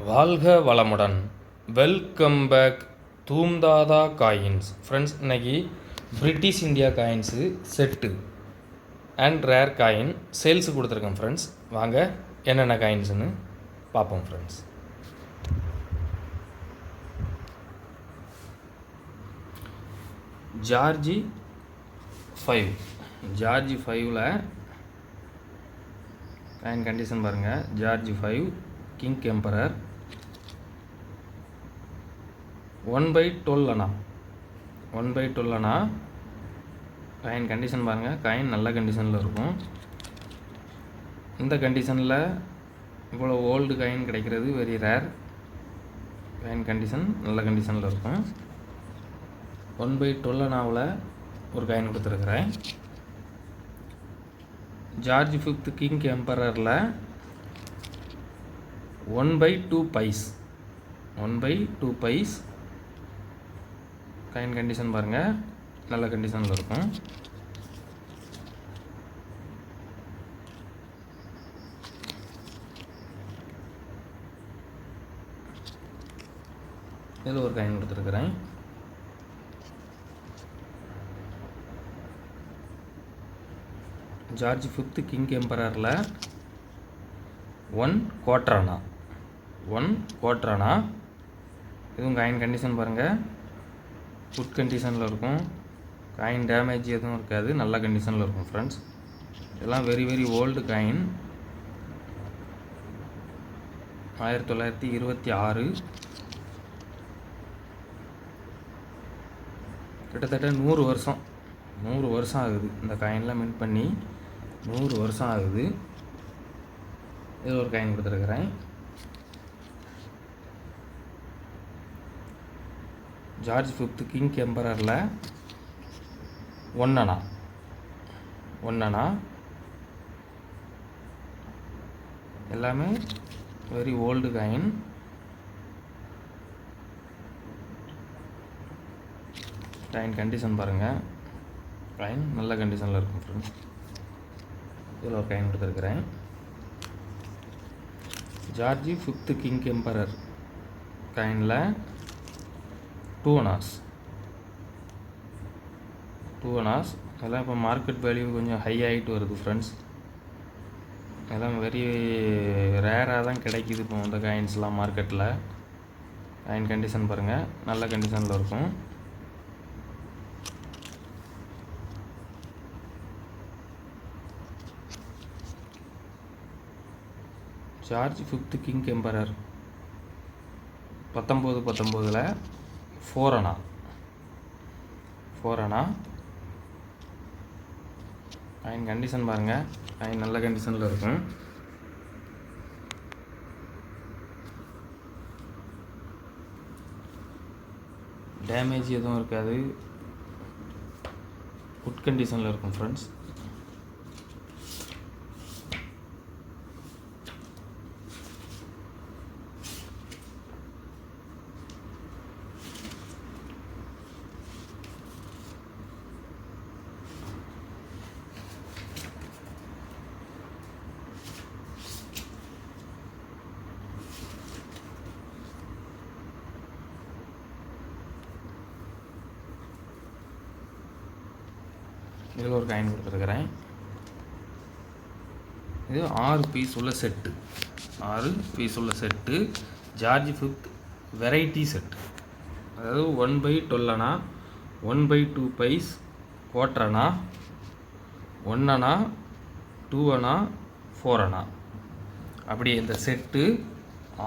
வாழ்க வளமுடன். Welcome back தூம்தாதா காயின்ஸ். ஃப்ரெண்ட்ஸ், இன்றைக்கி British India coins set and rare coin sales கொடுத்துருக்கேன். ஃப்ரெண்ட்ஸ், வாங்க என்னென்ன காயின்ஸுன்னு பார்ப்போம். ஃப்ரெண்ட்ஸ், ஜார்ஜி 5 ஜார்ஜி 5ல் காயின் கண்டிஷன் பாருங்கள். George 5 king emperor 1/12 anna. 1/12 anna. Coin condition பாருங்கள். காயின் நல்ல கண்டிஷனில் இருக்கும். இந்த கண்டிஷனில் இவ்வளோ ஓல்டு காயின் கிடைக்கிறது வெரி ரேர். காயின் கண்டிஷன் நல்ல கண்டிஷனில் இருக்கும். 1/12 அண்ணாவில் ஒரு காயின் கொடுத்துருக்குறேன். ஜார்ஜ் 5 கிங் எம்பரரில் 1/2 பைஸ். 1/2 பைஸ் காயின் கண்டிஷன் பாருங்கள். நல்ல கண்டிஷனில் இருக்கும். இதில் ஒரு காயின் கொடுத்துருக்குறேன். ஜார்ஜ் 5 கிங் எம்பரரில் 1/4 அண்ணா. 1/4 அண்ணா. இதுவும் காயின் கண்டிஷன் பாருங்கள். குட் கண்டிஷனில் இருக்கும். காயின் டேமேஜ் எதுவும் இருக்காது. நல்ல கண்டிஷனில் இருக்கும். ஃப்ரெண்ட்ஸ், இதெல்லாம் வெரி வெரி ஓல்டு காயின். 1926. கிட்டத்தட்ட 100 வருஷம். 100 வருஷம் ஆகுது. இந்த காயின்லாம் மின்ட் பண்ணி 100 வருஷம் ஆகுது. இதில் ஒரு காயின் கொடுத்துருக்குறேன். ஜார்ஜ் 5 கிங் எம்பரரில் 1 அண்ணா. 1 அண்ணா. எல்லாமே very old coin. Coin condition பாருங்கள். காயின் நல்ல கண்டிஷனில் இருக்கும். ஃப்ரெண்ட்ஸ், இதில் ஒரு காயின் கொடுத்துருக்குறேன். ஜார்ஜி 5 கிங் எம்பரர் காயினில் 2 அண்ணாஸ். 2 அண்ணாஸ். அதெல்லாம் இப்போ மார்க்கெட் வேல்யூ கொஞ்சம் ஹை ஆகிட்டு வருது. ஃப்ரெண்ட்ஸ், அதெல்லாம் வெரி ரேராக தான் கிடைக்கிது இப்போ இந்த காயின்ஸ்லாம் மார்க்கெட்டில். காயின் கண்டிஷன் பாருங்கள். நல்ல கண்டிஷனில் இருக்கும். ஜார்ஜ் 5 கிங் எம்பரர் 1919ல் 4 அண்ணா. 4 அண்ணா. காயின் கண்டிஷன் பாருங்கள். காயின் நல்ல கண்டிஷனில் இருக்கும். டேமேஜ் எதுவும் இருக்காது. குட் கண்டிஷனில் இருக்கும். ஃப்ரெண்ட்ஸ், இதில் ஒரு காயின் கொடுத்துருக்குறேன். இது 6 பீஸ் உள்ள செட்டு. 6 பீஸ் உள்ள செட்டு. George 5 variety set. அதாவது 1/12 அண்ணா, 1/2 பைஸ், 1/4 அண்ணா, 1 அண்ணா, 2 அண்ணா, 4 அண்ணா. அப்படி இந்த செட்டு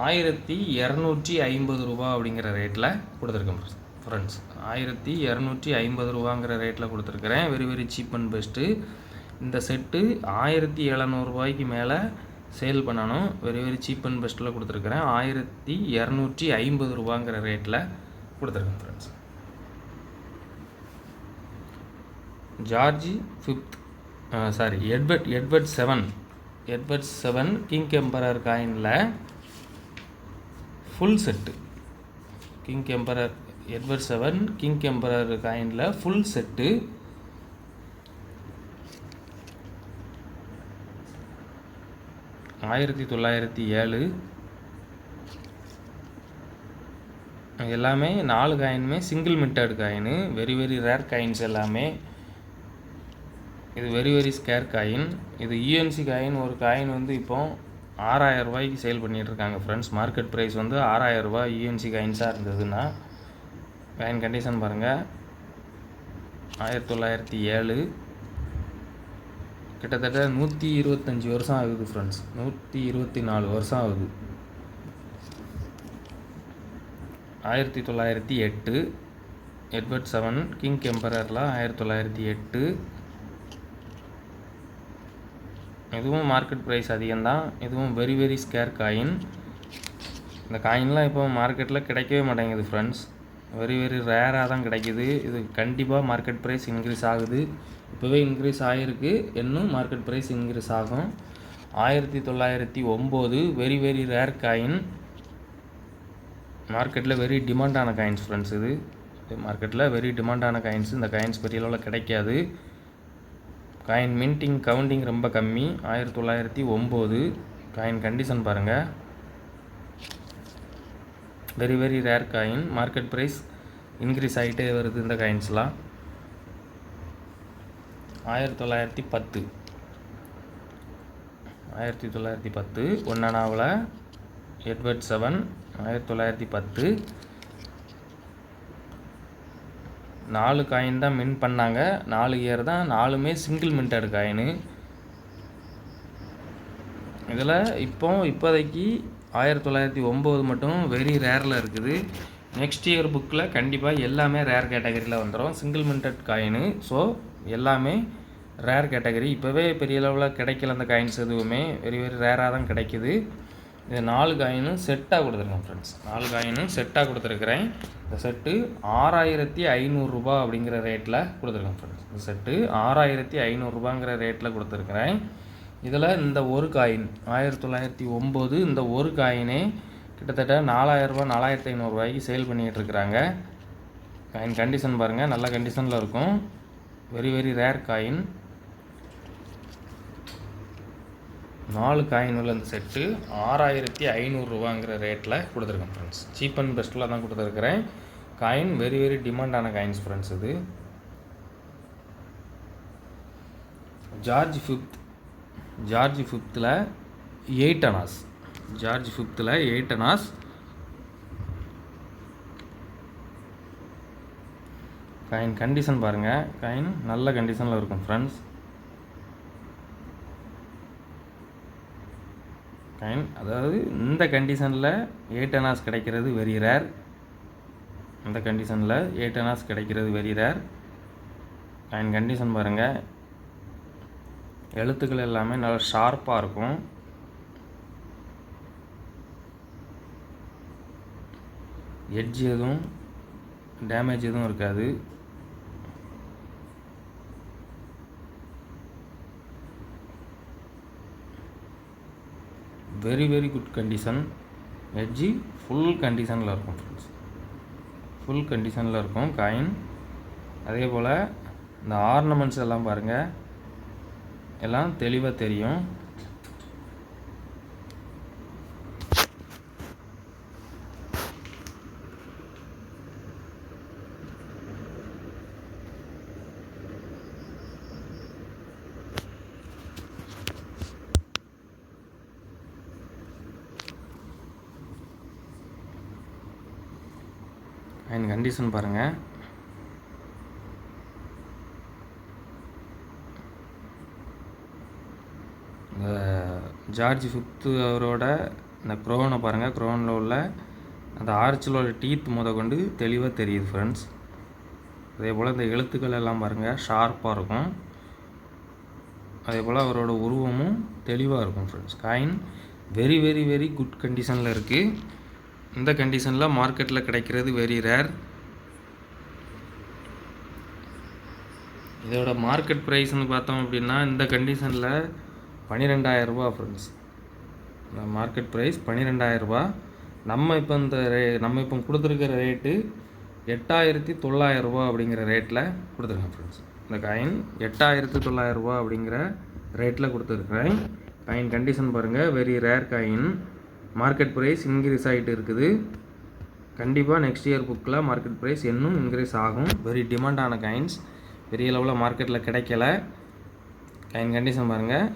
1250 ரூபா அப்படிங்கிற ரேட்டில் கொடுத்துருக்கேன். ஃப்ரெண்ட்ஸ், 1250 ரூபாங்கிற ரேட்டில் கொடுத்துருக்குறேன். Very very cheap and best. இந்த செட்டு 1700 ரூபாய்க்கு மேலே சேல் பண்ணணும். வெரி வெரி சீப் அண்ட் பெஸ்ட்டில் கொடுத்துருக்குறேன். 1250 ரூபாங்கிற ரேட்டில் கொடுத்துருக்கேன். Friends, George 5 Edward 7 king emperor காயினில் full set. King emperor Edward 7 king emperor காயினில் ஃபுல் செட்டு 1907. எல்லாமே 4 காயினுமே single minted coin, very very rare coins எல்லாமே. இது வெரி வெரி ஸ்கேர் காயின். இது யூஎன்சி காயின். ஒரு காயின் வந்து இப்போ 6000 ரூபாய்க்கு சேல் பண்ணிகிட்ருக்காங்க ஃப்ரெண்ட்ஸ். மார்க்கெட் ப்ரைஸ் வந்து 6000 ரூபா யூஎன்சி காயின்ஸாக இருந்ததுன்னா. காயின் கண்டிஷன் பாருங்கள், 1907, கிட்டத்தட்ட 125 வருஷம் ஆகுது ஃப்ரெண்ட்ஸ். 124 வருஷம் ஆகுது. 1908 எட்வர்ட் 7 கிங் எம்பரரில் 1908. இதுவும் மார்க்கெட் ப்ரைஸ் அதிகம்தான். இதுவும் வெரி வெரி ஸ்கேர் காயின். இந்த காயின்லாம் இப்போ மார்க்கெட்டில் கிடைக்கவே மாட்டேங்குது ஃப்ரெண்ட்ஸ். வெரி வெரி ரேராக தான் கிடைக்கிது. இது கண்டிப்பாக மார்க்கெட் ப்ரைஸ் இன்க்ரீஸ் ஆகுது. இப்போவே இன்க்ரீஸ் ஆகிருக்கு, இன்னும் மார்க்கெட் ப்ரைஸ் இன்க்ரீஸ் ஆகும். 1909 வெரி வெரி ரேர் காயின். மார்க்கெட்டில் வெரி டிமாண்டான காயின்ஸ் ஃப்ரெண்ட்ஸ். இது மார்க்கெட்டில் வெரி டிமாண்டான காயின்ஸ். இந்த காயின்ஸ் பெரிய அளவில் கிடைக்காது. காயின் மின்டிங் கவுண்டிங் ரொம்ப கம்மி. 1909 காயின் கண்டிஷன் பாருங்கள், very very rare coin. Market price increase ஆகிட்டே வருது இந்த காயின்ஸ்லாம். 1910 ஒன்னானாவில் எட்வர்ட் 7 1910. 4 காயின் தான் மின் பண்ணாங்க. 4 இயர் தான், 4மே சிங்கிள் மின்டட் காயின். இதில் இப்போதைக்கு 1909 மட்டும் வெரி ரேரில் இருக்குது. நெக்ஸ்ட் இயர் புக்கில் கண்டிப்பாக எல்லாமே ரேர் கேட்டகரியில் வந்துடும். Single minted coin. ஸோ எல்லாமே ரேர் கேட்டகரி. இப்போவே பெரிய அளவில் கிடைக்கல அந்த காயின்ஸ் எதுவுமே. வெரி வெரி ரேராக தான் கிடைக்கிது. இது 4 காயினும் செட்டாக கொடுத்துருக்கேன் ஃப்ரெண்ட்ஸ். 4 காயினும் செட்டாக கொடுத்துருக்குறேன். இந்த செட்டு 6500 ரூபா அப்படிங்கிற ரேட்டில் கொடுத்துருக்கேன் ஃப்ரெண்ட்ஸ். இந்த செட்டு 6500 ரூபாங்கிற ரேட்டில் கொடுத்துருக்குறேன். இதில் இந்த ஒரு காயின் 1909 இந்த ஒரு காயினே கிட்டத்தட்ட 4000 ரூபா 4500 ரூபாய்க்கு சேல் பண்ணிக்கிட்டு இருக்கிறாங்க. காயின் கண்டிஷன் பாருங்கள், நல்ல கண்டிஷனில் இருக்கும். Very very rare coin. 4 coin உள்ள இந்த செட்டு 6500 ரூபாங்கிற ரேட்டில் கொடுத்துருக்கேன் ஃப்ரெண்ட்ஸ். சீப் அண்ட் பெஸ்ட்டில் தான் கொடுத்துருக்குறேன். காயின் வெரி வெரி டிமாண்டான காயின்ஸ் ஃப்ரெண்ட்ஸ். இது George 5th 8 annas. George 5th 8 annas. Coin condition பாருங்கள், காயின் நல்ல கண்டிஷனில் இருக்கும் ஃப்ரெண்ட்ஸ். காயின் அதாவது இந்த கண்டிஷனில் 8 அனாஸ் கிடைக்கிறது வெரி ரேர். இந்த கண்டிஷனில் 8 அனாஸ் கிடைக்கிறது வெரி ரேர். காயின் கண்டிஷன் பாருங்கள், எழுத்துக்கள் எல்லாமே நல்லா ஷார்ப்பாக இருக்கும். எட்ஜ் எதுவும் டேமேஜ் எதுவும் இருக்காது. Very very good condition. Edge full கண்டிஷனில் இருக்கும் ஃப்ரெண்ட்ஸ். ஃபுல் கண்டிஷனில் இருக்கும் காயின். அதே போல் இந்த ஆர்னமெண்ட்ஸ் எல்லாம் பாருங்கள், எல்லாம் தெளிவாக தெரியும். அண்ட் கண்டிஷன் பாருங்கள், இந்த ஜார்ஜ் 5th அவரோட இந்த க்ரோனை பாருங்கள். க்ரோனில் உள்ள அந்த ஆர்ச்சில் உள்ள டீத் கொண்டு தெளிவாக தெரியுது ஃப்ரெண்ட்ஸ். அதே போல் இந்த எழுத்துக்கள் எல்லாம் பாருங்கள் ஷார்ப்பாக இருக்கும். அதே போல் அவரோட உருவமும் தெளிவாக இருக்கும் friends. Coin very very very good கண்டிஷனில் இருக்குது. இந்த கண்டிஷனில் மார்க்கெட்டில் கிடைக்கிறது வெரி ரேர். இதோட மார்க்கெட் ப்ரைஸ்னு பார்த்தோம் அப்படின்னா இந்த கண்டிஷனில் 12000 ரூபா ஃப்ரெண்ட்ஸ். இந்த மார்க்கெட் ப்ரைஸ் 12000 ரூபா. நம்ம இப்போ கொடுத்துருக்கிற ரேட்டு 8900 ரூபா அப்படிங்கிற ரேட்டில் கொடுத்துருக்கேன் ஃப்ரெண்ட்ஸ். இந்த காயின் 8900 ரூபா அப்படிங்கிற ரேட்டில் கொடுத்துருக்குறேன். காயின் கண்டிஷன் பாருங்கள், very rare coin. Market price increase ஆகிட்டு இருக்குது. கண்டிப்பாக நெக்ஸ்ட் இயர் புக்கில் மார்க்கெட் ப்ரைஸ் இன்னும் இன்க்ரீஸ் ஆகும். வெரி டிமாண்டான காயின்ஸ், பெரிய லெவலில் மார்க்கெட்டில் கிடைக்கல. காயின் கண்டிஷன் பாருங்கள்.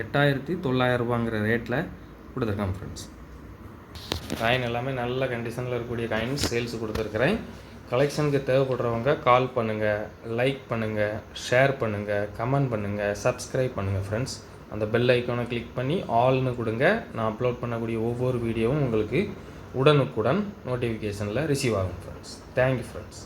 $8,900 ரேட்டில் கொடுத்துருக்கேன் ஃப்ரெண்ட்ஸ். காயின் எல்லாமே நல்ல கண்டிஷனில் இருக்கக்கூடிய காயின்ஸ் சேல்ஸ் கொடுத்துருக்குறேன். கலெக்ஷனுக்கு தேவைப்படுறவங்க கால் பண்ணுங்கள், லைக் பண்ணுங்கள், ஷேர் பண்ணுங்கள், கமெண்ட் பண்ணுங்கள், சப்ஸ்கிரைப் பண்ணுங்கள் ஃப்ரெண்ட்ஸ். அந்த பெல் ஐக்கானை கிளிக் பண்ணி ஆல்னு கொடுங்க. நான் அப்லோட் பண்ணக்கூடிய ஒவ்வொரு வீடியோவும் உங்களுக்கு உடனுக்குடன் நோட்டிஃபிகேஷனில் ரிசீவ் ஆகும் ஃப்ரெண்ட்ஸ். Thank you friends.